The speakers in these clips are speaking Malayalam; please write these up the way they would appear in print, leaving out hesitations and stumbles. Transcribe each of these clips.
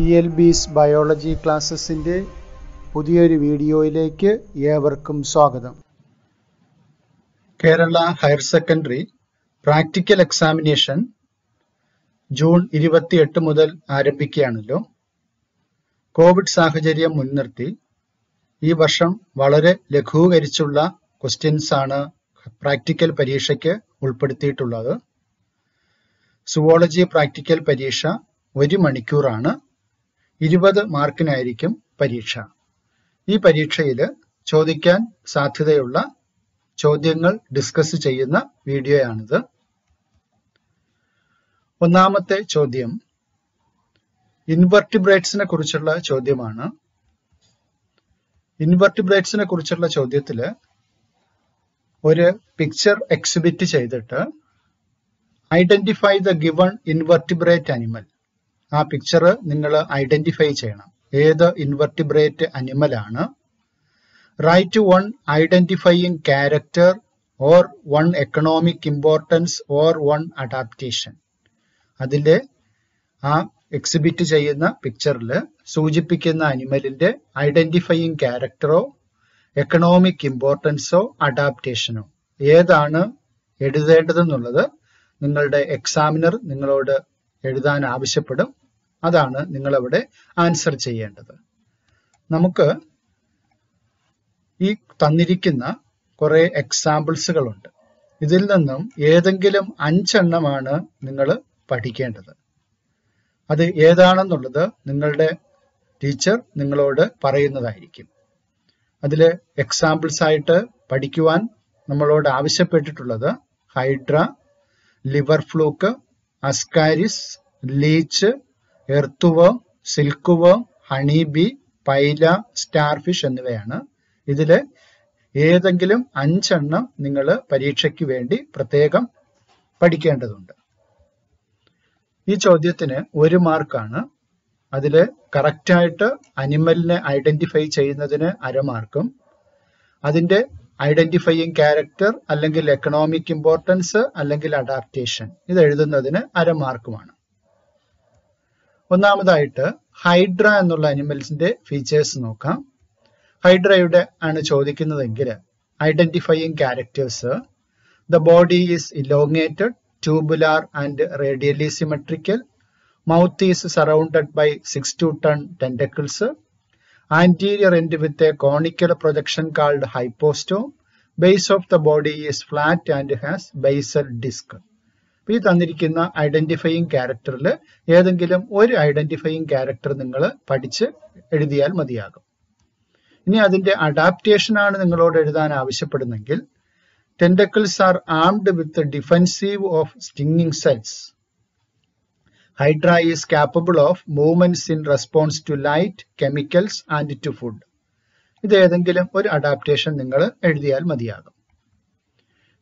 TLB's ബയോളജി ക്ലാസ്സസിൻ്റെ പുതിയൊരു വീഡിയോയിലേക്ക് ഏവർക്കും സ്വാഗതം. Kerala higher secondary practical examination June 28 മുതൽ ആരംഭിക്കുകയാണല്ലോ. കോവിഡ് സാഹചര്യം മുൻനിർത്തി ഈ വർഷം വളരെ ലഘൂകരിച്ചുള്ള ക്വസ്റ്റ്യൻസ് ആണ് പ്രാക്ടിക്കൽ പരീക്ഷയ്ക്ക് ഉൾപ്പെടുത്തിയിട്ടുള്ളത്. സുവോളജി പ്രാക്ടിക്കൽ പരീക്ഷ 1 മണിക്കൂറാണ്. 20 മാർക്കിനായിരിക്കും പരീക്ഷ. ഈ പരീക്ഷയിൽ ചോദിക്കാൻ സാധ്യതയുള്ള ചോദ്യങ്ങൾ ഡിസ്കസ് ചെയ്യുന്ന വീഡിയോയാണിത്. ഒന്നാമത്തെ ചോദ്യം ഇൻവെർട്ടിബ്രേറ്റ്സിനെ കുറിച്ചുള്ള ചോദ്യമാണ്. ഇൻവെർട്ടിബ്രേറ്റ്സിനെ കുറിച്ചുള്ള ചോദ്യത്തിൽ ഒരു പിക്ചർ എക്സിബിറ്റ് ചെയ്തിട്ട് identify the given invertebrate animal. ആ പിക്ചർ നിങ്ങൾ ഐഡന്റിഫൈ ചെയ്യണം. ഏത് ഇൻവെർട്ടിബ്രേറ്റ് അനിമൽ ആണ്? Write one identifying character or one economic importance or one adaptation. അതിലെ ആ എക്സിബിറ്റ് ചെയ്യുന്ന പിക്ചറിൽ സൂചിപ്പിക്കുന്ന അനിമലിന്റെ ഐഡന്റിഫൈയിങ് ക്യാരക്ടറോ എക്കണോമിക് ഇമ്പോർട്ടൻസോ അഡാപ്റ്റേഷനോ ഏതാണ് എഴുതേണ്ടതെന്നുള്ളത് നിങ്ങളുടെ എക്സാമിനർ നിങ്ങളോട് എഴുതാൻ ആവശ്യപ്പെടും. അതാണ് നിങ്ങളവിടെ ആൻസർ ചെയ്യേണ്ടത്. നമുക്ക് ഈ തന്നിരിക്കുന്ന കുറെ എക്സാമ്പിൾസുകളുണ്ട്. ഇതിൽ നിന്നും ഏതെങ്കിലും 5 എണ്ണമാണ് നിങ്ങൾ പഠിക്കേണ്ടത്. അത് ഏതാണെന്നുള്ളത് നിങ്ങളുടെ ടീച്ചർ നിങ്ങളോട് പറയുന്നതായിരിക്കും. അതിൽ എക്സാമ്പിൾസ് ആയിട്ട് പഠിക്കുവാൻ നമ്മളോട് ആവശ്യപ്പെട്ടിട്ടുള്ളത് hydra, liver fluke, ascaris, leech, earthworm, silkworm, honeybee, pila, starfish എന്നിവയാണ്. ഇതിൽ ഏതെങ്കിലും 5 എണ്ണം നിങ്ങൾ പരീക്ഷയ്ക്ക് വേണ്ടി പ്രത്യേകം പഠിക്കേണ്ടതുണ്ട്. ഈ ചോദ്യത്തിന് 1 മാർക്കാണ്. അതിൽ കറക്റ്റായിട്ട് അനിമലിനെ ഐഡന്റിഫൈ ചെയ്യുന്നതിന് 1/2 മാർക്കും അതിന്റെ ഐഡന്റിഫൈയിങ് ക്യാരക്ടർ അല്ലെങ്കിൽ എക്കണോമിക് ഇമ്പോർട്ടൻസ് അല്ലെങ്കിൽ അഡാപ്റ്റേഷൻ ഇത് എഴുതുന്നതിന് 1/2 മാർക്കുമാണ്. ഒന്നാമതായിട്ട് ഹൈഡ്ര എന്നുള്ള അനിമൽസിന്റെ ഫീച്ചേഴ്സ് നോക്കാം. ഹൈഡ്രയുടെ ആണ് ചോദിക്കുന്നതെങ്കിൽ identifying characters: the body is elongated, tubular and radially symmetrical, mouth is surrounded by 6 to 10 tentacles, anterior end with a conical projection called hypostome, base of the body is flat and has basal disc. ഈ തന്നിരിക്കുന്ന ഐഡന്റിഫൈയിങ് ക്യാരക്ടറിൽ ഏതെങ്കിലും ഒരു ഐഡന്റിഫൈയിങ് ക്യാരക്ടർ നിങ്ങൾ പഠിച്ച് എഴുതിയാൽ മതിയാകും. ഇനി അതിന്റെ അഡാപ്റ്റേഷൻ ആണ് നിങ്ങളോട് എഴുതാൻ ആവശ്യപ്പെടുന്നെങ്കിൽ tentacles are armed with defensive of stinging cells. Hydra is capable of movements in response to light, chemicals and to food. ഇത് ഏതെങ്കിലും ഒരു അഡാപ്റ്റേഷൻ നിങ്ങൾ എഴുതിയാൽ മതിയാകും.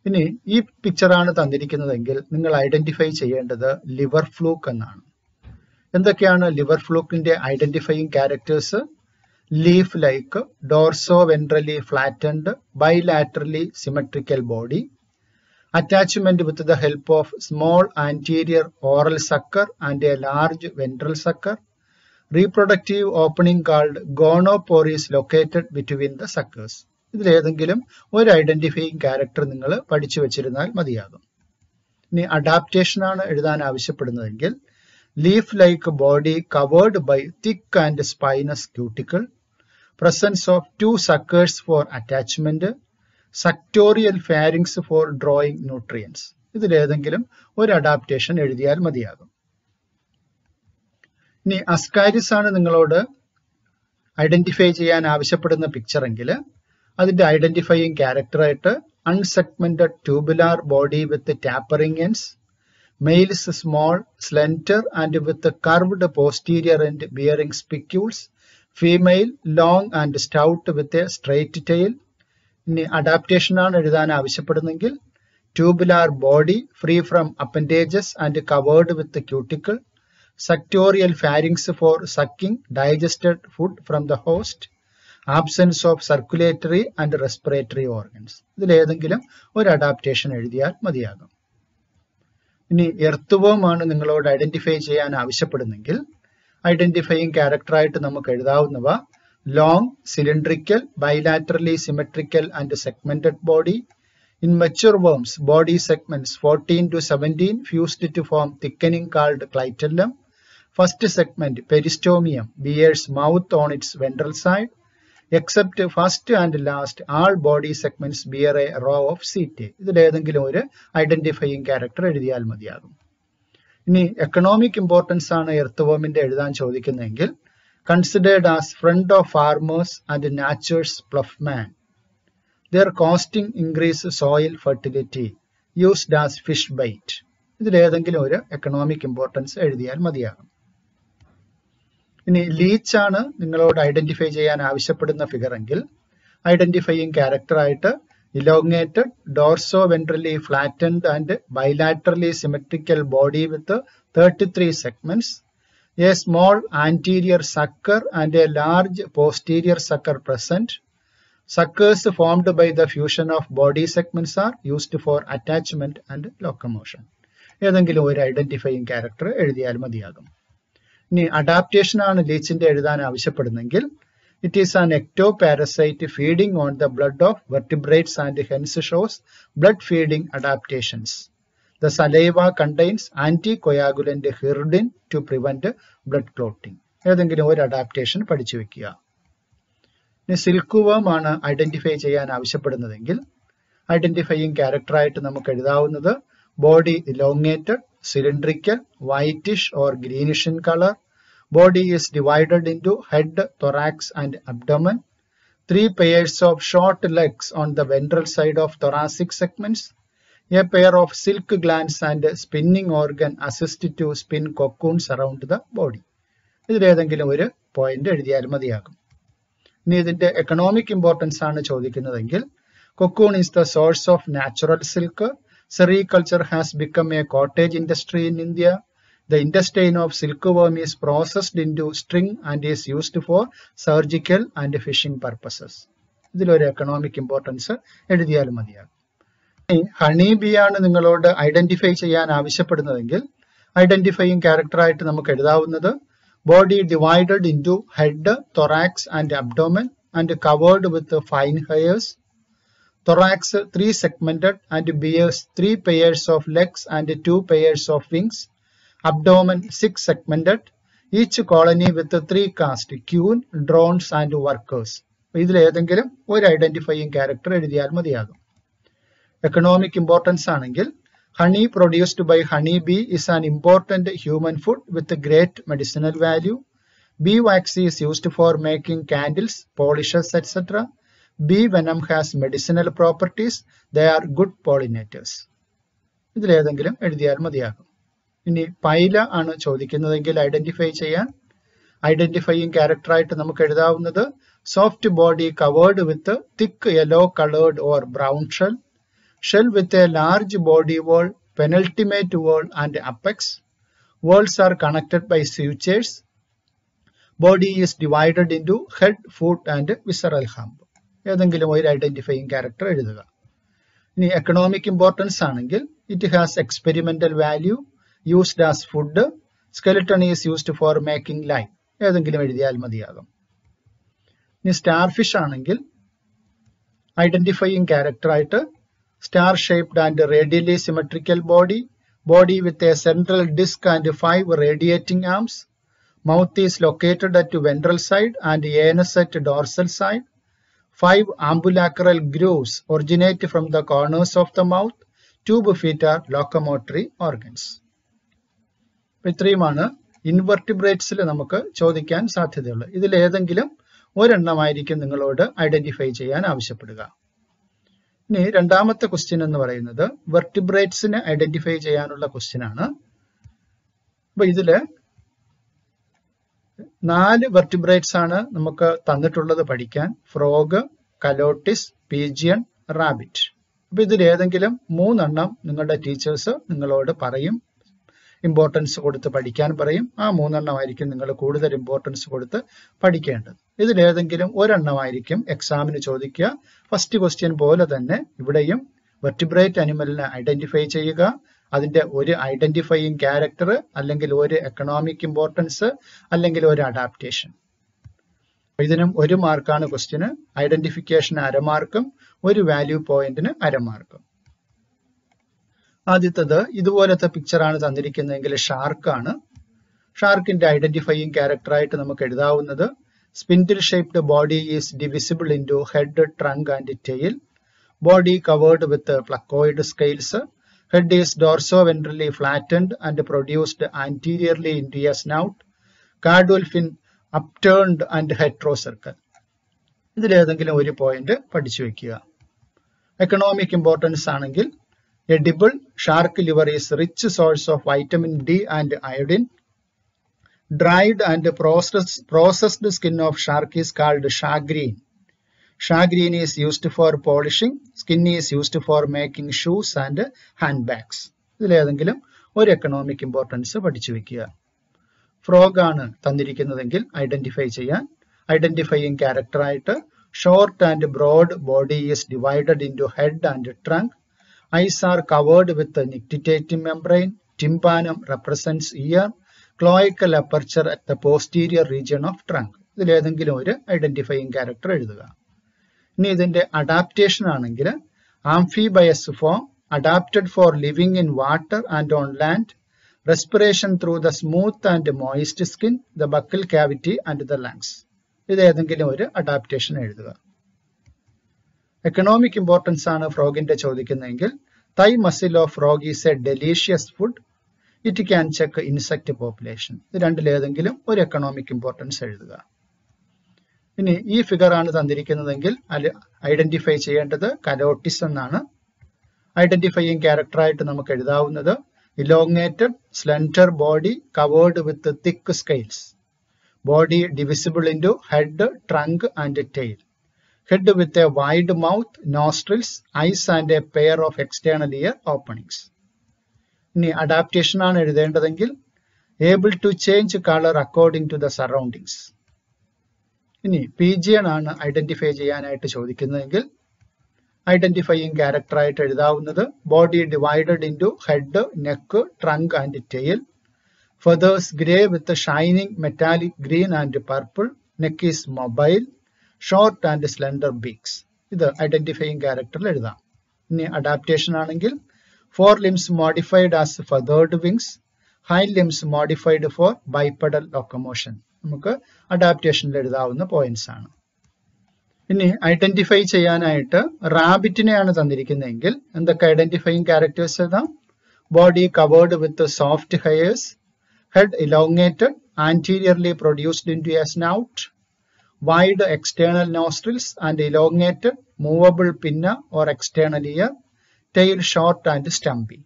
ഇനി ഈ പിക്ചറാണ് തന്നിരിക്കുന്നതെങ്കിൽ നിങ്ങൾ ഐഡന്റിഫൈ ചെയ്യേണ്ടത് ലിവർ ഫ്ലൂക്ക് എന്നാണ്. എന്തൊക്കെയാണ് ലിവർ ഫ്ലൂക്കിന്റെ identifying characters? Leaf like, dorso ventrally flattened, bilaterally symmetrical body, attachment with the help of small anterior oral sucker and a large ventral sucker, reproductive opening called gonopore is located between the suckers. ഇതിലേതെങ്കിലും ഒരു ഐഡന്റിഫൈയിങ് ക്യാരക്ടർ നിങ്ങൾ പഠിച്ചു വെച്ചിരുന്നാൽ മതിയാകും. ഇനി അഡാപ്റ്റേഷൻ ആണ് എഴുതാൻ ആവശ്യപ്പെടുന്നതെങ്കിൽ leaf like body covered by thick and spinous cuticle, presence of 2 suckers for attachment, suctorial pharynx for drawing nutrients. ഇതിലേതെങ്കിലും ഒരു അഡാപ്റ്റേഷൻ എഴുതിയാൽ മതിയാകും. ഇനി അസ്കാരിസ് ആണ് നിങ്ങളോട് ഐഡന്റിഫൈ ചെയ്യാൻ ആവശ്യപ്പെടുന്ന പിക്ചർ എങ്കിൽ അതിന്റെ ഐഡന്റിഫൈയിങ് ക്യാരക്ടറായിട്ട് unsegmented tubular body with tapering ends, males small slender and with curved posterior end bearing spicules, female long and stout with a straight tail. ഇനി അഡാപ്റ്റേഷൻ ആണ് എഴുതാൻ ആവശ്യപ്പെടുന്നെങ്കിൽ tubular body free from appendages and covered with cuticle, suctorial pharynx for sucking digested food from the host, absence of circulatory and respiratory organs. ഇതിലേതെങ്കിലും ഒരു അഡാപ്റ്റേഷൻ എഴുതിയാൽ മതിയാകും. ഇനി എർത്തുവേം ആണ് നിങ്ങളോട് ഐഡന്റിഫൈ ചെയ്യാൻ ആവശ്യപ്പെടുന്നെങ്കിൽ ഐഡന്റിഫയിങ് ക്യാരക്ടർ ആയിട്ട് നമുക്ക് എഴുതാവുന്നവ long, cylindrical, bilaterally symmetrical and segmented body. In mature worms, body segments 14 to 17 fused to form thickening called clitellum. First segment, peristomium, bears mouth on its ventral side. Except first and last, all body segments bear a row of setae. ഇതിൽ ഏതെങ്കിലും ഒരു ഐഡന്റിഫയിങ് ക്യാരക്ടർ എഴുതിയാൽ മതിയാകും. ഇനി എക്കണോമിക് ഇമ്പോർട്ടൻസ് ആണ് എർത്ത് എഴുതാൻ ചോദിക്കുന്നതെങ്കിൽ considered as friend of farmers and nature's ploughman. Their costing increase soil fertility, used as fish bait. ഇതിൽ ഏതെങ്കിലും ഒരു എക്കണോമിക് ഇമ്പോർട്ടൻസ് എഴുതിയാൽ മതിയാകും. ഇനി ലീച്ച് ആണ് നിങ്ങളോട് ഐഡന്റിഫൈ ചെയ്യാൻ ആവശ്യപ്പെടുന്ന ഫിഗർ എങ്കിൽ ഐഡന്റിഫയിങ് ക്യാരക്ടർ ആയിട്ട് elongated, dorso ventrally flattened and bilaterally symmetrical body with 33 segments, a small anterior sucker and a large posterior sucker present. Suckers formed by the fusion of body segments are used for attachment and locomotion. ഏതെങ്കിലും ഒരു ഐഡന്റിഫയിങ് ക്യാരക്ടർ എഴുതിയാൽ മതിയാകും. ഇനി അഡാപ്റ്റേഷൻ ആണ് ലീച്ചിന്റെ എഴുതാൻ ആവശ്യപ്പെടുന്നെങ്കിൽ it is an ectoparasite feeding on the blood of vertebrates and hence shows blood feeding adaptations. The saliva contains anticoagulant hirdin to prevent blood clotting. ഏതെങ്കിലും ഒരു അഡാപ്റ്റേഷൻ പഠിച്ചു വെക്കുക. ഇനി സിൽക്ക് വേം ആണ് ഐഡന്റിഫൈ ചെയ്യാൻ ആവശ്യപ്പെടുന്നതെങ്കിൽ ഐഡന്റിഫയിങ് ക്യാരക്ടർ ആയിട്ട് നമുക്ക് എഴുതാവുന്നത് body elongated, cylindrical, whitish or greenish in colour. Body is divided into head, thorax and abdomen. 3 pairs of short legs on the ventral side of thoracic segments. A pair of silk glands and spinning organ assist to spin cocoons around the body. ഇതിൽ ഏതെങ്കിലും ഒരു പോയിന്റ് എഴുതിയാൽ മതിയാകും. ഇനി ഇതിന്റെ എക്കണോമിക് ഇമ്പോർട്ടൻസ് ആണ് ചോദിക്കുന്നതെങ്കിൽ cocoon is the source of natural silk. Sericulture has become a cottage industry in India. The intestine of silkworm is processed into string and is used for surgical and fishing purposes. ഇതിലൊരു എക്കണോമിക് ഇമ്പോർട്ടൻസ് എഴുതിയാൽ മതിയാകും. ഹണി ബി ആണ് നിങ്ങളോട് ഐഡന്റിഫൈ ചെയ്യാൻ ആവശ്യപ്പെടുന്നതെങ്കിൽ ഐഡന്റിഫയിങ് ക്യാരക്ടർ ആയിട്ട് നമുക്ക് എഴുതാവുന്നത് body divided into head, thorax and abdomen and covered with fine hairs. Thorax 3 segmented and bears 3 pairs of legs and 2 pairs of wings. Abdomen 6 segmented, each colony with 3 caste, queen, drones and workers. ഇതിൽ ഏതെങ്കിലും ഒരു ഐഡന്റിഫയിങ് ക്യാരക്ടർ എഴുതിയാൽ മതിയാകും. എക്കണോമിക് ഇമ്പോർട്ടൻസ് ആണെങ്കിൽ honey produced by honey bee is an important human food with great medicinal value. Bee wax is used for making candles, polishes etcetera. Bee venom has medicinal properties. They are good pollinators. ഇതിലേതെങ്കിലും എഴുതിയാൽ മതിയാകും. ഇനി പൈല ആണ് ചോദിക്കുന്നതെങ്കിൽ ഐഡന്റിഫൈ ചെയ്യാൻ ഐഡന്റിഫയിങ് ക്യാരക്ടർ ആയിട്ട് നമുക്ക് എഴുതാവുന്നത് soft body covered with thick yellow coloured or brown shell. Shell with a large body wall, penultimate wall and apex. Walls are connected by sutures. Body is divided into head, foot and visceral hump. ഏതെങ്കിലും ഒരു ഐഡന്റിഫയിങ് ക്യാരക്ടർ എഴുതുക. ഇനി എക്കണോമിക് ഇമ്പോർട്ടൻസ് ആണെങ്കിൽ it has experimental value, used as food. Skeleton is used for making line. ഏതെങ്കിലും എഴുതിയാൽ മതിയാകും. ഇനി സ്റ്റാർ ഫിഷ് ആണെങ്കിൽ ഐഡന്റിഫയിങ് ക്യാരക്ടർ ആയിട്ട് star shaped and radially symmetrical body, body with a central disc and 5 radiating arms. Mouth is located at ventral side and anus at dorsal side. 5 ambulacral grooves originate from the corners of the mouth. Tube feet are locomotory organs. ഇത്രയുമാണ് ഇൻവെർട്ടിബ്രേറ്റ്സിൽ നമുക്ക് ചോദിക്കാൻ സാധ്യതയുള്ളത്. ഇതിൽ ഏതെങ്കിലും ഒരെണ്ണമായിരിക്കും നിങ്ങളോട് ഐഡന്റിഫൈ ചെയ്യാൻ ആവശ്യപ്പെടുക. ഇനി രണ്ടാമത്തെ ക്വസ്റ്റ്യൻ എന്ന് പറയുന്നത് വെർട്ടിബ്രേറ്റ്സിനെ ഐഡന്റിഫൈ ചെയ്യാനുള്ള ക്വസ്റ്റ്യൻ ആണ്. അപ്പൊ ഇതില് 4 വെർട്ടിബ്രേറ്റ്സ് ആണ് നമുക്ക് തന്നിട്ടുള്ളത് പഠിക്കാൻ. Frog, calotes, pigeon, rabbit. അപ്പൊ ഇതിൽ ഏതെങ്കിലും 3 എണ്ണം നിങ്ങളുടെ ടീച്ചേഴ്സ് നിങ്ങളോട് പറയും, ഇമ്പോർട്ടൻസ് കൊടുത്ത് പഠിക്കാൻ പറയും. ആ 3 എണ്ണമായിരിക്കും നിങ്ങൾ കൂടുതൽ ഇമ്പോർട്ടൻസ് കൊടുത്ത് പഠിക്കേണ്ടത്. ഇതിലേതെങ്കിലും ഒരെണ്ണമായിരിക്കും എക്സാമിന് ചോദിക്കുക. ഫസ്റ്റ് ക്വസ്റ്റ്യൻ പോലെ തന്നെ ഇവിടെയും വെർട്ടിബ്രേറ്റ് അനിമലിനെ ഐഡന്റിഫൈ ചെയ്യുക, അതിന്റെ ഒരു ഐഡന്റിഫയിങ് ക്യാരക്ടർ, അല്ലെങ്കിൽ ഒരു എക്കണോമിക് ഇമ്പോർട്ടൻസ്, അല്ലെങ്കിൽ ഒരു അഡാപ്റ്റേഷൻ. ഇതിനും 1 മാർക്കാണ് ക്വസ്റ്റ്യന്. ഐഡന്റിഫിക്കേഷന് അരമാർക്കും ഒരു വാല്യൂ പോയിന്റിന് അരമാർക്കും. ആദ്യത്തത് ഇതുപോലത്തെ പിക്ചറാണ് തന്നിരിക്കുന്നതെങ്കിൽ ഷാർക്കാണ്. ഷാർക്കിന്റെ ഐഡന്റിഫയിങ് ക്യാരക്ടറായിട്ട് നമുക്ക് എഴുതാവുന്നത് spindle shaped body is divisible into head, trunk and tail. Body covered with placoid scales. Head is dorso-ventrally flattened and produced anteriorly into a snout. Caudal fin upturned and heterocercal. ഇതിലേതെങ്കിലും ഒരു പോയിന്റ് പഠിച്ചു വെക്കുക. എക്കണോമിക് ഇമ്പോർട്ടൻസ് ആണെങ്കിൽ edible, shark liver is rich source of vitamin D and iodine. Dried and processed skin of shark is called shagreen. Shagreen is used for polishing. Skin is used for making shoes and handbags. ഇതിലേതെങ്കിലും ഒരു എക്കണോമിക് ഇമ്പോർട്ടൻസ് പഠിച്ചു വെക്കുക. ഫ്രോഗ് ആണ് തന്നിരിക്കുന്നതെങ്കിൽ ഐഡന്റിഫൈ ചെയ്യാൻ ഐഡന്റിഫയിങ് ക്യാരക്ടറായിട്ട് short and broad body is divided into head and trunk. Eyes are covered with nictitating membrane. Tympanum represents ear. Cloacal aperture at the posterior region of trunk. ഇതിലേതെങ്കിലും ഒരു ഐഡന്റിഫയിങ് ക്യാരക്ടർ എഴുതുക. ഇനി ഇതിന്റെ അഡാപ്റ്റേഷൻ ആണെങ്കിൽ amphibious form, adapted for living in water and on land, respiration through the smooth and moist skin, the buccal cavity and the lungs. ഇത് ഏതെങ്കിലും ഒരു അഡാപ്റ്റേഷൻ എഴുതുക. എക്കണോമിക് ഇമ്പോർട്ടൻസ് ആണ് ഫ്രോഗിന്റെ ചോദിക്കുന്നതെങ്കിൽ തൈ muscle of frog is A delicious food. It can check insect population. ഇത് രണ്ടിലേതെങ്കിലും ഒരു എക്കണോമിക് ഇമ്പോർട്ടൻസ് എഴുതുക. ഇനി ഈ ഫിഗർ ആണ് തന്നിരിക്കുന്നതെങ്കിൽ ഐഡന്റിഫൈ ചെയ്യേണ്ടത് കലോട്ടിസ് എന്നാണ്. ഐഡന്റിഫയിങ് ക്യാരക്ടറായിട്ട് നമുക്ക് എഴുതാവുന്നത് elongated slender body covered with thick scales. Body divisible into head, trunk and tail. Head with a wide mouth, nostrils, eyes and a pair of external ear openings. ഇനി അഡാപ്റ്റേഷൻ ആണ് എഴുതേണ്ടതെങ്കിൽ able to change colour according to the surroundings. ഇനി പീജിയൻ ആണ് ഐഡന്റിഫൈ ചെയ്യാനായിട്ട് ചോദിക്കുന്നതെങ്കിൽ ഐഡന്റിഫയിങ് ക്യാരക്ടറായിട്ട് എഴുതാവുന്നത് body divided into head, neck, trunk and tail. Feathers grey with shining metallic green and purple. Neck is mobile. Short and slender beaks. ഇത് ഐഡന്റിഫയിങ് ക്യാരക്ടറിൽ എഴുതാം. ഇനി അഡാപ്റ്റേഷൻ ആണെങ്കിൽ 4 limbs modified as feathered wings. Hind limbs modified for bipedal locomotion. നമുക്ക് അഡാപ്റ്റേഷനിൽ എഴുതാവുന്ന പോയിന്റ്സ് ആണ്. ഇനി ഐഡന്റിഫൈ ചെയ്യാനായിട്ട് റാബിറ്റിനെയാണ് തന്നിരിക്കുന്നതെങ്കിൽ എന്തൊക്കെ ഐഡന്റിഫയിങ് ക്യാരക്ടേഴ്സ് എഴുതാം? Body covered with soft hairs. Head elongated, anteriorly produced into a snout. Wide external nostrils and elongated, movable pinna or external ear. Tail short and stumpy.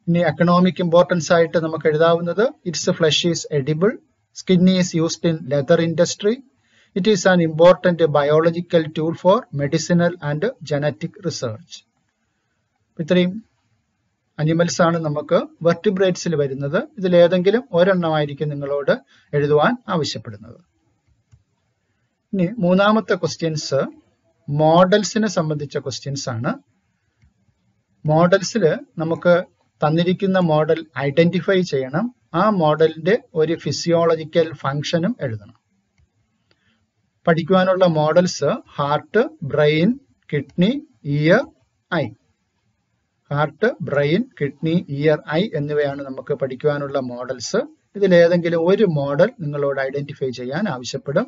ഇനി എക്കണോമിക് ഇമ്പോർട്ടൻസ് ആയിട്ട് നമുക്ക് എഴുതാവുന്നത് its flesh is edible. Skin is used in leather industry. It is an important biological tool for medicinal and genetic research. ഇത്രയും അനിമൽസ് ആണ് നമുക്ക് വെർട്ടിബ്രേറ്റ്സിൽ വരുന്നത്. ഇതിലേതെങ്കിലും ഒരെണ്ണമായിരിക്കും നിങ്ങളോട് എഴുതുവാൻ ആവശ്യപ്പെടുന്നത്. ഇനി മൂന്നാമത്തെ ക്വസ്റ്റ്യൻസ് മോഡൽസിനെ സംബന്ധിച്ച ക്വസ്റ്റ്യൻസ് ആണ്. മോഡൽസിൽ നമുക്ക് തന്നിരിക്കുന്ന മോഡൽ ഐഡന്റിഫൈ ചെയ്യണം. ആ മോഡലിന്റെ ഒരു ഫിസിയോളജിക്കൽ ഫംഗ്ഷനും എഴുതണം. പഠിക്കുവാനുള്ള models heart, brain, kidney, ear, eye. Heart, brain, kidney, ear, eye എന്നിവയാണ് നമുക്ക് പഠിക്കുവാനുള്ള മോഡൽസ്. ഇതിലേതെങ്കിലും ഒരു മോഡൽ നിങ്ങളോട് ഐഡന്റിഫൈ ചെയ്യാൻ ആവശ്യപ്പെടും.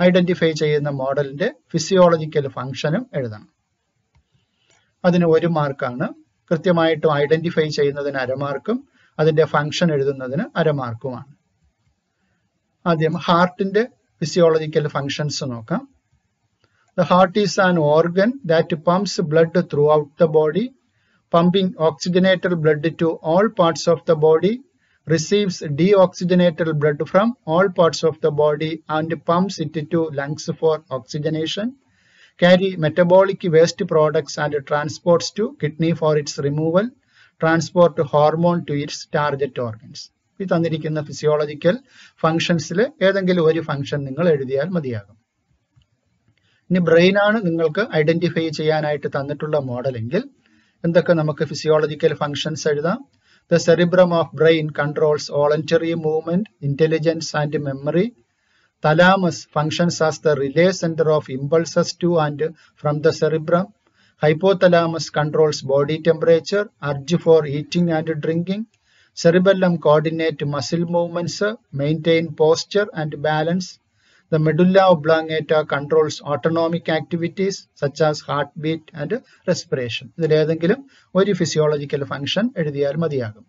ഐഡന്റിഫൈ ചെയ്യുന്ന മോഡലിന്റെ ഫിസിയോളജിക്കൽ ഫംഗ്ഷനും എഴുതണം. അതിന് 1 മാർക്കാണ്. കൃത്യമായിട്ടും ഐഡന്റിഫൈ ചെയ്യുന്നതിന് അരമാർക്കും അതിന്റെ ഫംഗ്ഷൻ എഴുതുന്നതിന് അരമാർക്കുമാണ്. ആദ്യം ഹാർട്ടിന്റെ ഫിസിയോളജിക്കൽ ഫംഗ്ഷൻസ് നോക്കാം. The heart is an organ that pumps blood throughout the body. Pumping oxygenated blood to all parts of the body, receives deoxygenated blood from all parts of the body and pumps it to lungs for oxygenation. Carry metabolic waste products and transports to kidney for its removal. Transport hormone to its target organs. ഈ തന്നിരിക്കുന്ന ഫിസിയോളജിക്കൽ ഫംഗ്ഷൻസിൽ ഏതെങ്കിലും ഒരു ഫംഗ്ഷൻ നിങ്ങൾ എഴുതിയാൽ മതിയാകും. ഇനി ബ്രെയിൻ ആണ് നിങ്ങൾക്ക് ഐഡന്റിഫൈ ചെയ്യാനായിട്ട് തന്നിട്ടുള്ള മോഡൽ എങ്കിൽ എന്തൊക്കെ നമുക്ക് ഫിസിയോളജിക്കൽ ഫങ്ഷൻസ് എഴുതാം? The cerebrum of brain controls voluntary movement, intelligence and memory. Thalamus functions as the relay center of impulses to and from the cerebrum. Hypothalamus controls body temperature, urge for eating and drinking. Cerebellum coordinates muscle movements, maintain posture and balance. The medulla oblongata controls autonomic activities such as heartbeat and respiration. ഇതിലേതെങ്കിലും ഒരു ഫിസിയോളജിക്കൽ ഫംഗ്ഷൻ എഴുതിയാൽ മതിയാകും.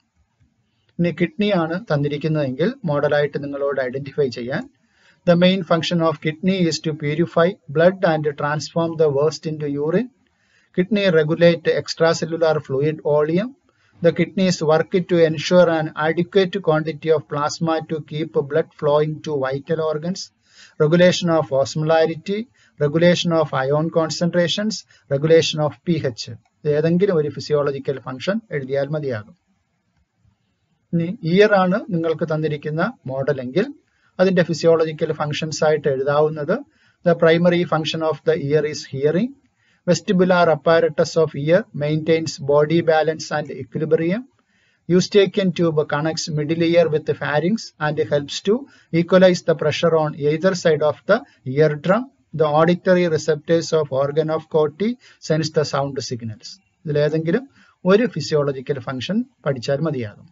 ഇനി കിഡ്നി ആണ് തന്നിരിക്കുന്നതെങ്കിൽ മോഡലായിട്ട് നിങ്ങളോട് ഐഡന്റിഫൈ ചെയ്യാൻ. The main function of kidney is to purify blood and transform the waste into urine. Kidney regulate extracellular fluid volume. The kidneys work to ensure an adequate quantity of plasma to keep blood flowing to vital organs. Regulation of osmolarity, regulation of ion concentrations, regulation of pH. ഏതെങ്കിലും ഒരു ഫിസിയോളജിക്കൽ ഫംഗ്ഷൻ എഴുതിയാൽ മതിയാകും. ഇനി ഇയർ ആണ് നിങ്ങൾക്ക് തന്നിരിക്കുന്ന മോഡലെങ്കിൽ അതിന്റെ ഫിസിയോളജിക്കൽ ഫംഗ്ഷൻസ് ആയിട്ട് എഴുതാവുന്നത് the primary function of the ear is hearing. Vestibular apparatus of ear maintains body balance and equilibrium. Eustachian tube connects middle ear with the pharynx and helps to equalize the pressure on either side of the eardrum. The auditory receptors of organ of Corti sense the sound signals. ഇതിലേതെങ്കിലും ഒരു ഫിസിയോളജിക്കൽ ഫംഗ്ഷൻ പഠിച്ചാൽ മതിയാകും.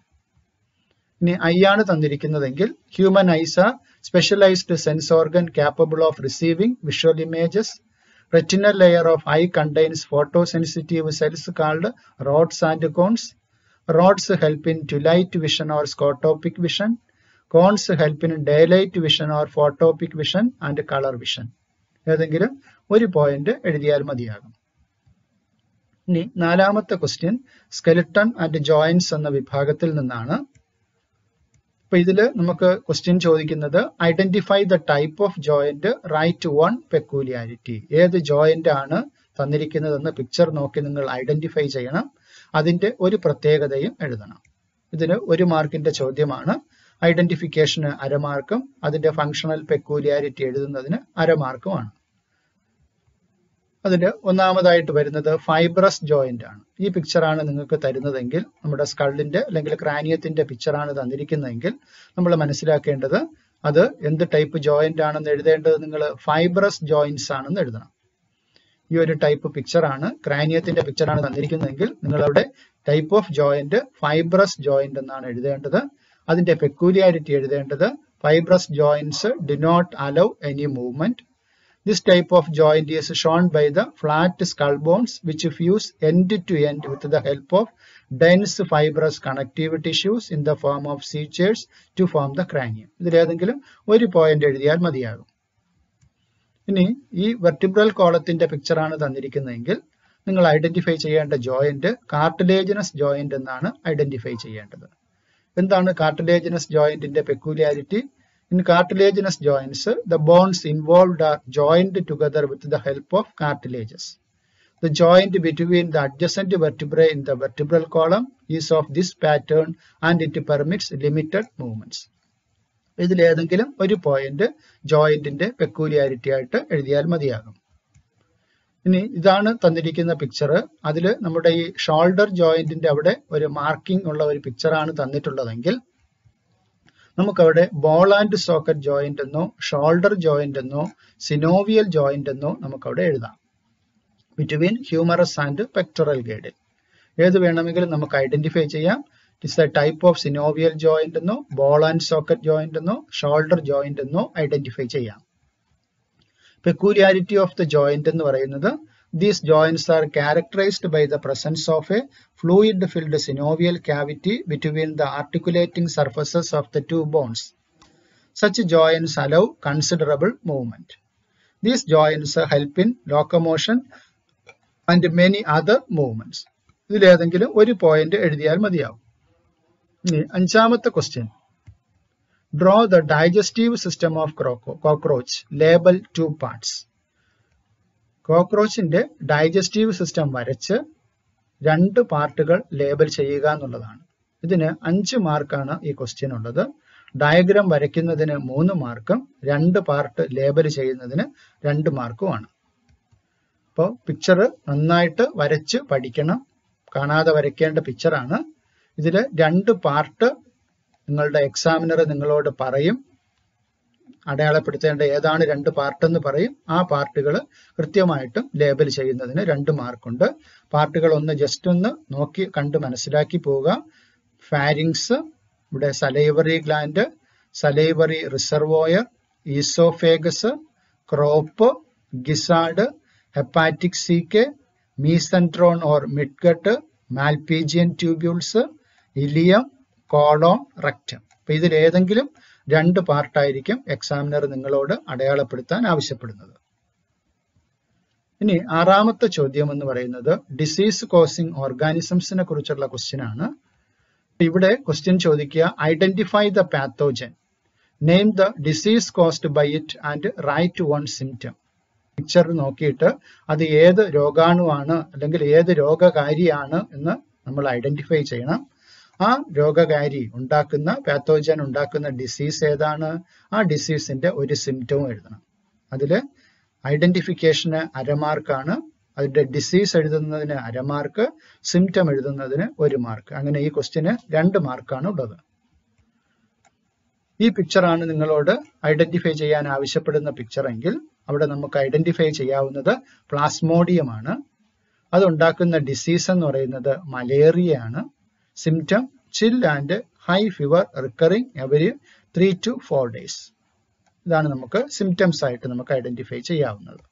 ഇനി ഐ ആണ് തന്നിരിക്കുന്നതെങ്കിൽ human eyes are specialised sense organ capable of receiving visual images. Retinal layer of eye contains photosensitive cells called rods and cones. Rods help in twilight vision or scotopic vision. Cones help in daylight vision or photopic vision and color vision. ഏതെങ്കിലും ഒരു പോയിന്റ് എഴുതിയാൽ മതിയാകും. ഇനി നാലാമത്തെ ക്വസ്റ്റ്യൻ സ്കെലിട്ടൺ ആൻഡ് ജോയിന്റ്സ് എന്ന വിഭാഗത്തിൽ നിന്നാണ്. അപ്പൊ ഇതില് നമുക്ക് ക്വസ്റ്റ്യൻ ചോദിക്കുന്നത് identify the type of joint, write one peculiarity. ഏത് ജോയിന്റ് ആണ് തന്നിരിക്കുന്നതെന്ന് പിക്ചർ നോക്കി നിങ്ങൾ ഐഡന്റിഫൈ ചെയ്യണം. അതിന്റെ ഒരു പ്രത്യേകതയും എഴുതണം. ഇതിന് 1 മാർക്കിന്റെ ചോദ്യമാണ്. ഐഡന്റിഫിക്കേഷന് 1/2 മാർക്കും അതിന്റെ ഫങ്ഷണൽ പെക്യൂലിയാരിറ്റി എഴുതുന്നതിന് 1/2 മാർക്കുമാണ്. അതിൽ ഒന്നാമതായിട്ട് വരുന്നത് ഫൈബ്രസ് ജോയിന്റ് ആണ്. ഈ പിക്ചറാണ് നിങ്ങൾക്ക് തരുന്നതെങ്കിൽ, നമ്മുടെ സ്കള്ളിന്റെ അല്ലെങ്കിൽ ക്രാനിയത്തിന്റെ പിക്ചറാണ് തന്നിരിക്കുന്നതെങ്കിൽ നമ്മൾ മനസ്സിലാക്കേണ്ടത് അത് എന്ത് ടൈപ്പ് ജോയിന്റ് ആണെന്ന് എഴുതേണ്ടത് നിങ്ങൾ ഫൈബ്രസ് ജോയിന്റ്സ് ആണെന്ന് എഴുതണം. ഈ ഒരു ടൈപ്പ് പിക്ചറാണ്, ക്രാനിയത്തിന്റെ പിക്ചറാണ് തന്നിരിക്കുന്നതെങ്കിൽ നിങ്ങളവിടെ type of joint fibrous joint എന്നാണ് എഴുതേണ്ടത്. അതിന്റെ പെക്യൂലിയാരിറ്റി എഴുതേണ്ടത് fibrous joints do not allow any movement. This type of joint is shown by the flat skull bones which fuse end to end with the help of dense fibrous connective tissues in the form of sutures to form the cranium. ഇതിലേതെങ്കിലും ഒരു പോയിന്റ് എഴുതിയാൽ മതിയാകും. ഇനി ഈ വെർട്ടിബ്രൽ കോളത്തിന്റെ പിക്ചറാണ് തന്നിരിക്കുന്നതെങ്കിൽ നിങ്ങൾ ഐഡന്റിഫൈ ചെയ്യേണ്ട ജോയിന്റ് കാർട്ടിലേജിനസ് ജോയിന്റ് എന്നാണ് ഐഡന്റിഫൈ ചെയ്യേണ്ടത്. എന്താണ് കാർട്ടിലേജിനസ് ജോയിന്റിന്റെ peculiarity? In cartilaginous joints, the bones involved are joined together with the help of cartilages. The joint between the adjacent vertebrae in the vertebral column is of this pattern and it permits limited movements. ഇതിലേതെങ്കിലും ഒരു പോയിന്റ് ജോയിന്റിന്റെ പെക്യൂലിയാരിറ്റി ആയിട്ട് എഴുതിയാൽ മതിയാകും. ഇനി ഇതാണ് തന്നിരിക്കുന്ന പിക്ചർ. അതിൽ നമ്മുടെ ഈ ഷോൾഡർ ജോയിന്റിന്റെ അവിടെ ഒരു മാർക്കിംഗ് ഉള്ള ഒരു പിക്ചറാണ് തന്നിട്ടുള്ളതെങ്കിൽ നമുക്കവിടെ ബോൾ ആൻഡ് സോക്കറ്റ് ജോയിന്റ് എന്നോ ഷോൾഡർ ജോയിന്റ് എന്നോ സിനോവിയൽ ജോയിന്റ് എന്നോ നമുക്കവിടെ എഴുതാം. ബിറ്റ്വീൻ ഹ്യൂമറസ് ആൻഡ് പെക്ടറൽ ഗൈഡിൽ ഏത് വേണമെങ്കിലും നമുക്ക് ഐഡന്റിഫൈ ചെയ്യാം. It's A type of synovial joint എന്നോ ബോൾ ആൻഡ് സോക്കറ്റ് ജോയിന്റ് എന്നോ ഷോൾഡർ ജോയിന്റ് എന്നോ ഐഡന്റിഫൈ ചെയ്യാം. പെക്യൂലിയാരിറ്റി ഓഫ് ദ ജോയിന്റ് എന്ന് പറയുന്നത് these joints are characterized by the presence of a fluid-filled synovial cavity between the articulating surfaces of the two bones. Such joints allow considerable movement. These joints help in locomotion and many other movements. ഇതിലേതെങ്കിലും ഒരു പോയിന്റ് എഴുതിയാൽ മതിയാവും. ഇനി അഞ്ചാമത്തെ question, draw the digestive system of cockroach. Label 2 parts. കോക്രോച്ചിന്റെ ഡൈജസ്റ്റീവ് സിസ്റ്റം വരച്ച് 2 പാർട്ടുകൾ ലേബൽ ചെയ്യുക എന്നുള്ളതാണ്. ഇതിന് 5 മാർക്കാണ് ഈ ക്വസ്റ്റ്യൻ ഉള്ളത്. ഡയഗ്രാം വരയ്ക്കുന്നതിന് 3 മാർക്കും 2 പാർട്ട് ലേബൽ ചെയ്യുന്നതിന് 2 മാർക്കുമാണ്. അപ്പോൾ പിക്ചർ നന്നായിട്ട് വരച്ച് പഠിക്കണം. കാണാതെ വരയ്ക്കേണ്ട പിക്ചറാണ്. ഇതിൽ 2 പാർട്ട് നിങ്ങളുടെ എക്സാമിനർ നിങ്ങളോട് പറയും, അടയാളപ്പെടുത്തേണ്ട ഏതാണ് 2 പാർട്ട് എന്ന് പറയും. ആ പാർട്ടുകൾ കൃത്യമായിട്ടും ലേബൽ ചെയ്യുന്നതിന് 2 മാർക്കുണ്ട്. പാർട്ടുകൾ ജസ്റ്റ് ഒന്ന് നോക്കി കണ്ട് മനസ്സിലാക്കി പോവുക. ഫാരിങ്സ്, ഇവിടെ salivary gland, salivary reservoir, oesophagus, crop, gizzard, hepatic caeca, mesenteron or midgut, Malpighian tubules, ileum, colon, rectum. അപ്പൊ ഇതിലേതെങ്കിലും 2 പാർട്ടായിരിക്കും എക്സാമിനർ നിങ്ങളോട് അടയാളപ്പെടുത്താൻ ആവശ്യപ്പെടുന്നത്. ഇനി 6ാമത്തെ ചോദ്യം എന്ന് പറയുന്നത് ഡിസീസ് കോസിംഗ് ഓർഗാനിസംസിനെ കുറിച്ചുള്ള ക്വസ്റ്റ്യൻ ആണ്. ഇവിടെ ക്വസ്റ്റ്യൻ ചോദിക്കുക, identify the pathogen, name the disease caused by it and write 1 symptom. Picture നോക്കിയിട്ട് അത് ഏത് രോഗാണുവാണ് അല്ലെങ്കിൽ ഏത് രോഗകാരിയാണ് എന്ന് നമ്മൾ ഐഡന്റിഫൈ ചെയ്യണം. ആ രോഗകാരി ഉണ്ടാക്കുന്ന പാത്തോജൻ ഉണ്ടാക്കുന്ന ഡിസീസ് ഏതാണ്, ആ ഡിസീസിന്റെ ഒരു സിംറ്റവും എഴുതണം. അതില് ഐഡന്റിഫിക്കേഷന് അരമാർക്കാണ്, അതിന്റെ ഡിസീസ് എഴുതുന്നതിന് അരമാർക്ക്, സിംറ്റം എഴുതുന്നതിന് 1 മാർക്ക്. അങ്ങനെ ഈ ക്വസ്റ്റ്യന് 2 മാർക്കാണ് ഉള്ളത്. ഈ പിക്ചറാണ് നിങ്ങളോട് ഐഡന്റിഫൈ ചെയ്യാൻ ആവശ്യപ്പെടുന്ന പിക്ചർ എങ്കിൽ അവിടെ നമുക്ക് ഐഡന്റിഫൈ ചെയ്യാവുന്നത് പ്ലാസ്മോഡിയം ആണ്. അതുണ്ടാക്കുന്ന ഡിസീസ് എന്ന് പറയുന്നത് മലേറിയയാണ്. Symptom chill and high fever recurring every 3 to 4 days. ഇതാണ് നമുക്ക് സിംറ്റംസ് ആയിട്ട് നമുക്ക് ഐഡന്റിഫൈ ചെയ്യാവുന്നത്.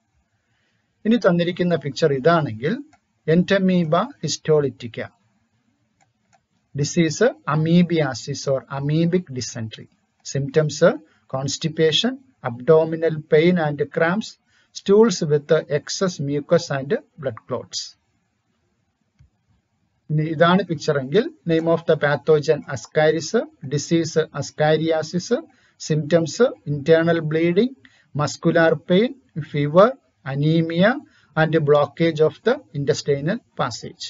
ഇനി തന്നിരിക്കുന്ന പിക്ചർ ഇതാണെങ്കിൽ Entamoeba histolytica, disease amoebiasis or amoebic dysentery. Symptoms constipation, abdominal pain and cramps, stools with excess mucus and blood clots. ഇതാണ് പിക്ചർ എങ്കിൽ name of the pathogen ascaris, disease ascariasis, symptoms internal bleeding, muscular pain, fever, anaemia and blockage of the intestinal passage.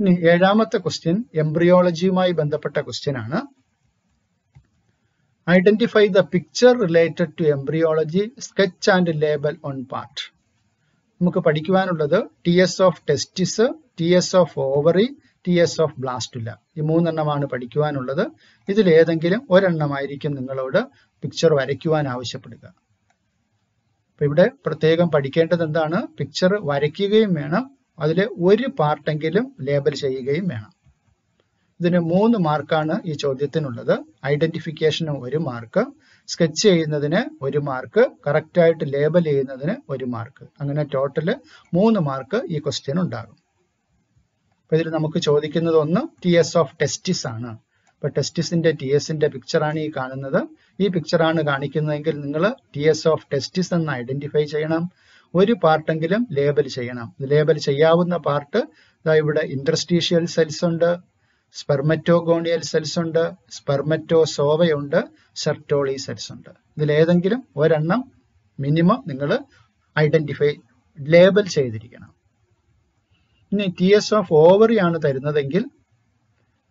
ഇനി 7ാമത്തെ ക്വസ്റ്റ്യൻ എംബ്രിയോളജിയുമായി ബന്ധപ്പെട്ട ക്വസ്റ്റ്യൻ ആണ്. Identify the picture related to embryology, sketch and label on part. നമുക്ക് പഠിക്കുവാനുള്ളത് TS of ടെസ്റ്റിസ്, TS of ovary, TS of blastula. ഈ 3 എണ്ണമാണ് പഠിക്കുവാനുള്ളത്. ഇതിലേതെങ്കിലും ഒരെണ്ണമായിരിക്കും നിങ്ങളോട് പിക്ചർ വരയ്ക്കുവാൻ ആവശ്യപ്പെടുക. അപ്പൊ ഇവിടെ പ്രത്യേകം പഠിക്കേണ്ടത് എന്താണ്, പിക്ചർ വരയ്ക്കുകയും വേണം, അതിലെ ഒരു പാർട്ടെങ്കിലും ലേബൽ ചെയ്യുകയും വേണം. ഇതിന് 3 മാർക്കാണ് ഈ ചോദ്യത്തിനുള്ളത്. ഐഡന്റിഫിക്കേഷന് 1 മാർക്ക്, സ്കെച്ച് ചെയ്യുന്നതിന് 1 മാർക്ക്, കറക്റ്റ് ആയിട്ട് ലേബൽ ചെയ്യുന്നതിന് 1 മാർക്ക്. അങ്ങനെ ടോട്ടല് 3 മാർക്ക് ഈ ക്വസ്റ്റ്യൻ ഉണ്ടാകും. അപ്പൊ ഇതിൽ നമുക്ക് ചോദിക്കുന്നത് ഒന്ന് TS ഓഫ് ടെസ്റ്റിസ് ആണ്. അപ്പൊ ടെസ്റ്റിസിന്റെ TSന്റെ പിക്ചറാണ് ഈ കാണുന്നത്. ഈ പിക്ചറാണ് കാണിക്കുന്നതെങ്കിൽ നിങ്ങൾ TS ഓഫ് ടെസ്റ്റിസ് എന്ന് ഐഡന്റിഫൈ ചെയ്യണം. 1 പാർട്ടെങ്കിലും ലേബൽ ചെയ്യണം. ലേബൽ ചെയ്യാവുന്ന പാർട്ട് ഇവിടെ ഇന്റർസ്റ്റീഷ്യൽ സെൽസ് ഉണ്ട്, സ്പെർമറ്റോഗോണിയൽ സെൽസ് ഉണ്ട്, സ്പെർമറ്റോസോവയുണ്ട്, സെർട്ടോളി സെൽസ് ഉണ്ട്. ഇതിലേതെങ്കിലും ഒരെണ്ണം മിനിമം നിങ്ങൾ ഐഡന്റിഫൈ ലേബൽ ചെയ്തിരിക്കണം. ഇനി TS ഓഫ് ഓവറി ആണ് തരുന്നതെങ്കിൽ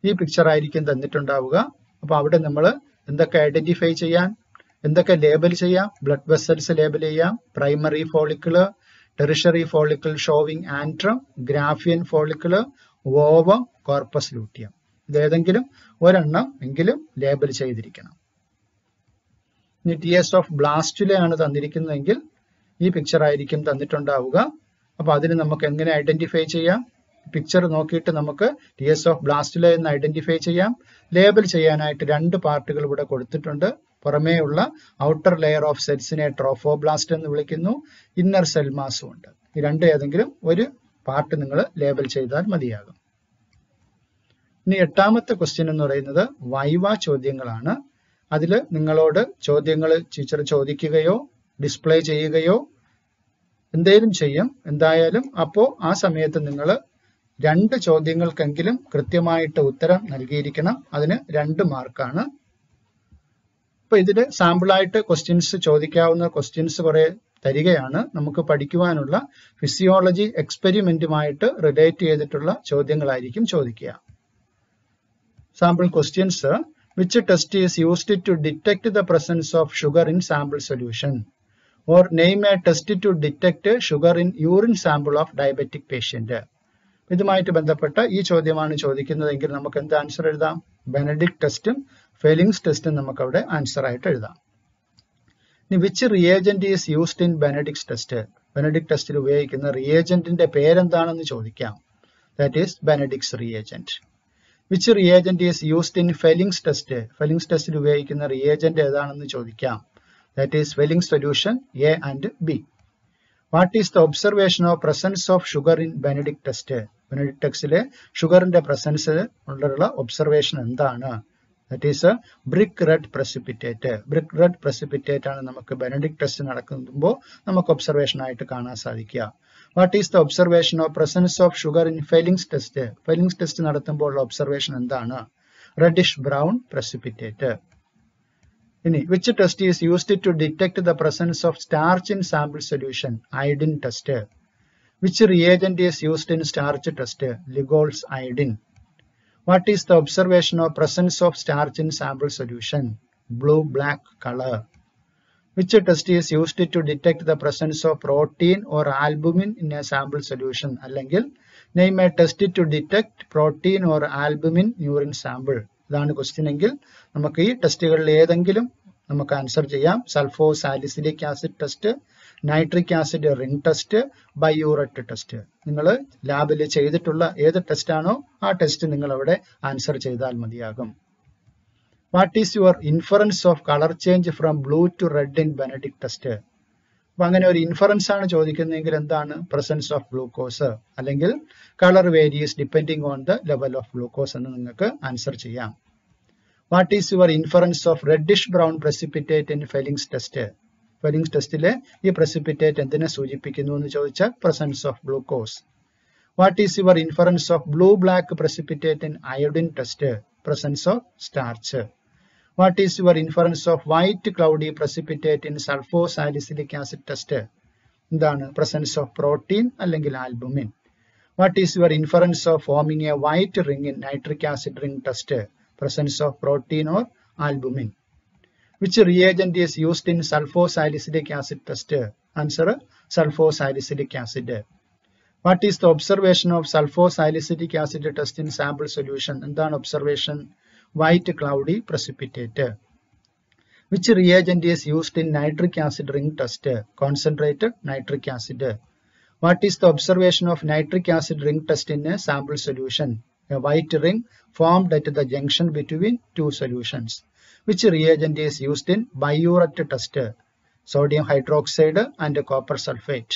ഈ പിക്ചർ ആയിരിക്കും തന്നിട്ടുണ്ടാവുക. അപ്പൊ അവിടെ നമ്മൾ എന്തൊക്കെ ഐഡന്റിഫൈ ചെയ്യാൻ, എന്തൊക്കെ ലേബൽ ചെയ്യാം, ബ്ലഡ് വെസൽസ് ലേബൽ ചെയ്യാം, primary follicle, tertiary follicle showing antrum, Graafian follicle, ovum, corpus luteum. ഇതേതെങ്കിലും ഒരെണ്ണം എങ്കിലും ലേബൽ ചെയ്തിരിക്കണം. ഇനി TS ഓഫ് ബ്ലാസ്റ്റുലയാണ് തന്നിരിക്കുന്നതെങ്കിൽ ഈ പിക്ചർ ആയിരിക്കും തന്നിട്ടുണ്ടാവുക. അപ്പൊ അതിന് നമുക്ക് എങ്ങനെ ഐഡന്റിഫൈ ചെയ്യാം, പിക്ചർ നോക്കിയിട്ട് നമുക്ക് TS ഓഫ് ബ്ലാസ്റ്റുല എന്ന് ഐഡന്റിഫൈ ചെയ്യാം. ലേബൽ ചെയ്യാനായിട്ട് 2 പാർട്ടുകൾ ഇവിടെ കൊടുത്തിട്ടുണ്ട്. പുറമേയുള്ള ഔട്ടർ ലെയർ ഓഫ് സെൽസിനെ ട്രോഫോബ്ലാസ്റ്റ് എന്ന് വിളിക്കുന്നു, ഇന്നർ സെൽ മാസും ഉണ്ട്. ഈ 2 ഏതെങ്കിലും ഒരു പാർട്ട് നിങ്ങൾ ലേബൽ ചെയ്താൽ മതിയാകും. ഇനി 8ാമത്തെ ക്വസ്റ്റ്യൻ എന്ന് പറയുന്നത് വൈവ ചോദ്യങ്ങളാണ്. അതിൽ നിങ്ങളോട് ചോദ്യങ്ങൾ ടീച്ചർ ചോദിക്കുകയോ ഡിസ്പ്ലേ ചെയ്യുകയോ എന്തേലും ചെയ്യും. എന്തായാലും അപ്പോ ആ സമയത്ത് നിങ്ങൾ 2 ചോദ്യങ്ങൾക്കെങ്കിലും കൃത്യമായിട്ട് ഉത്തരം നൽകിയിരിക്കണം. അതിന് 2 മാർക്കാണ്. അപ്പൊ ഇതില് സാമ്പിളായിട്ട് ക്വസ്റ്റ്യൻസ് ചോദിക്കാവുന്ന ക്വസ്റ്റ്യൻസ് കുറെ തരികയാണ്. നമുക്ക് പഠിക്കുവാനുള്ള ഫിസിയോളജി എക്സ്പെരിമെന്റുമായിട്ട് റിലേറ്റ് ചെയ്തിട്ടുള്ള ചോദ്യങ്ങളായിരിക്കും ചോദിക്കുക. Sample questions: which test is used to detect the presence of sugar in sample solution? or name a test to detect sugar in urine sample of diabetic patient. ഇതുമായിട്ട് ബന്ധപ്പെട്ട ഈ ചോദ്യമാണ് ചോദിക്കുന്നതെങ്കിൽ നമുക്ക് എന്ത് ആൻസർ എഴുതാം? ബെനഡിക്ട് ടെസ്റ്റും ഫെലിങ്സ് ടെസ്റ്റും നമുക്ക് അവിടെ ആൻസർ ആയിട്ട് എഴുതാം. ഇനി which reagent is used in Benedict test? Benedict ടെസ്റ്റിൽ ഉപയോഗിക്കുന്ന റിയേജന്റിന്റെ പേരെന്താണെന്ന് ചോദിക്കാം. That is Benedict's reagent. Which reagent is used in Fehling's test? Fehling's ടെസ്റ്റിൽ ഉപയോഗിക്കുന്ന റിയേജന്റ് ഏതാണെന്ന് ചോദിക്കാം. That is Fehling's solution A and B. What is the observation of presence of sugar in Benedict test? Benedict ടെസ്റ്റിലെ ഷുഗറിന്റെ പ്രസൻസ് ഉള്ള ഒബ്സർവേഷൻ എന്താണ്? That is brick red precipitate. Brick red precipitate ആണ് നമുക്ക് ബെനഡിക്ട് ടെസ്റ്റ് നടക്കുമ്പോൾ നമുക്ക് ഒബ്സർവേഷൻ ആയിട്ട് കാണാൻ സാധിക്കുക. What is the observation of presence of sugar in Fehling's test? Fehling's test നടത്തുമ്പോൾ ഉള്ള ഒബ്സർവേഷൻ എന്താണ്? Reddish brown precipitate. ഇനി which test is used to detect the presence of starch in sample solution? Iodine test. Which reagent is used in starch test? Lugol's iodine. What is the observation of presence of starch in sample solution? Blue black color. Which test is used to detect the presence of protein or albumin in a sample solution? അല്ലെങ്കിൽ name a test to detect protein or albumin urine sample. ഇതാണ് ക്വസ്റ്റ്യൻ എങ്കിൽ നമുക്ക് ഈ ടെസ്റ്റുകളിൽ ഏതെങ്കിലും നമുക്ക് ആൻസർ ചെയ്യാം. Sulpho salicylic acid test, nitric acid ring test, biuret test. നിങ്ങൾ ലാബിൽ ചെയ്തിട്ടുള്ള ഏത് ടെസ്റ്റ് ആണോ ആ ടെസ്റ്റ് നിങ്ങൾ അവിടെ ആൻസർ ചെയ്താൽ മതിയാകും. What is your inference of colour change from blue to red in Benedict test? അപ്പൊ അങ്ങനെ ഒരു ഇൻഫറൻസ് ആണ് ചോദിക്കുന്നതെങ്കിൽ എന്താണ്? പ്രസൻസ് ഓഫ് ഗ്ലൂക്കോസ് അല്ലെങ്കിൽ colour varies depending on the level of glucose എന്ന് നിങ്ങൾക്ക് ആൻസർ ചെയ്യാം. What is your inference of reddish brown precipitate in Fehling's test? Fehling's ടെസ്റ്റിലെ ഈ പ്രസിപ്പിറ്റേറ്റ് എന്തിനെ സൂചിപ്പിക്കുന്നു എന്ന് ചോദിച്ചാൽ presence of glucose. What is your inference of blue black precipitate in iodine test? Presence of starch. What is your inference of white cloudy precipitate in sulpho salicylic acid test? എന്താണ്? പ്രസൻസ് ഓഫ് പ്രോട്ടീൻ അല്ലെങ്കിൽ albumin. What is your inference of foaming a white ring in nitric acid ring test? Presence of protein or albumin. Which reagent is used in sulfosalicylic acid test? Answer: sulfosalicylic acid. What is the observation of sulfosalicylic acid test in sample solution? എന്താണ് observation? White cloudy precipitate. Which reagent is used in nitric acid ring test? Concentrated nitric acid. What is the observation of nitric acid ring test in a sample solution? A white ring formed at the junction between two solutions. Which reagent is used in biuret test? Sodium hydroxide and copper sulfate.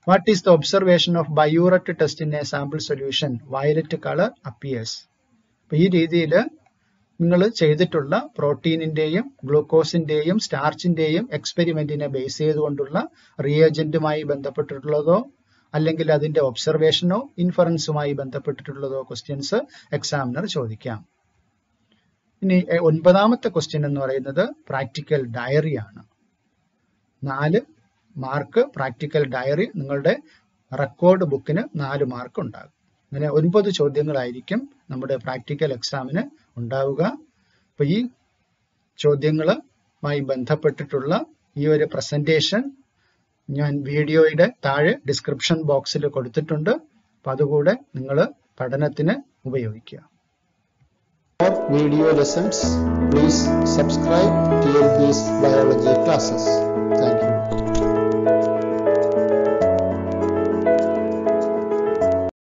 What is the observation of biuret test in a sample solution? Violet color appears. ഈ രീതിയിൽ നിങ്ങൾ ചെയ്തിട്ടുള്ള പ്രോട്ടീനിന്റെയും ഗ്ലൂക്കോസിന്റെയും സ്റ്റാർച്ചിന്റെയും എക്സ്പെരിമെന്റിനെ ബേസ് ചെയ്തുകൊണ്ടുള്ള റിയേജന്റുമായി ബന്ധപ്പെട്ടിട്ടുള്ളതോ അല്ലെങ്കിൽ അതിന്റെ ഒബ്സർവേഷനോ ഇൻഫറൻസുമായി ബന്ധപ്പെട്ടിട്ടുള്ളതോ ക്വസ്റ്റ്യൻസ് എക്സാമിനർ ചോദിക്കാം. ഇനി 9ാമത്തെ ക്വസ്റ്റ്യൻ എന്ന് പറയുന്നത് പ്രാക്ടിക്കൽ ഡയറി ആണ്. 4 മാർക്ക് പ്രാക്ടിക്കൽ ഡയറി. നിങ്ങളുടെ റെക്കോർഡ് ബുക്കിന് 4 മാർക്ക് ഉണ്ടാകും. അങ്ങനെ 9 ചോദ്യങ്ങളായിരിക്കും നമ്മുടെ പ്രാക്ടിക്കൽ എക്സാമിന് ഉണ്ടാവുക. അപ്പൊ ഈ ചോദ്യങ്ങളുമായി ബന്ധപ്പെട്ടിട്ടുള്ള ഈ ഒരു പ്രസന്റേഷൻ ഞാൻ വീഡിയോയുടെ താഴെ ഡിസ്ക്രിപ്ഷൻ ബോക്സിൽ കൊടുത്തിട്ടുണ്ട്. അപ്പൊ അതുകൂടെ നിങ്ങൾ പഠനത്തിന് ഉപയോഗിക്കുക. For video lessons, please subscribe TLP's biology classes. Thank you.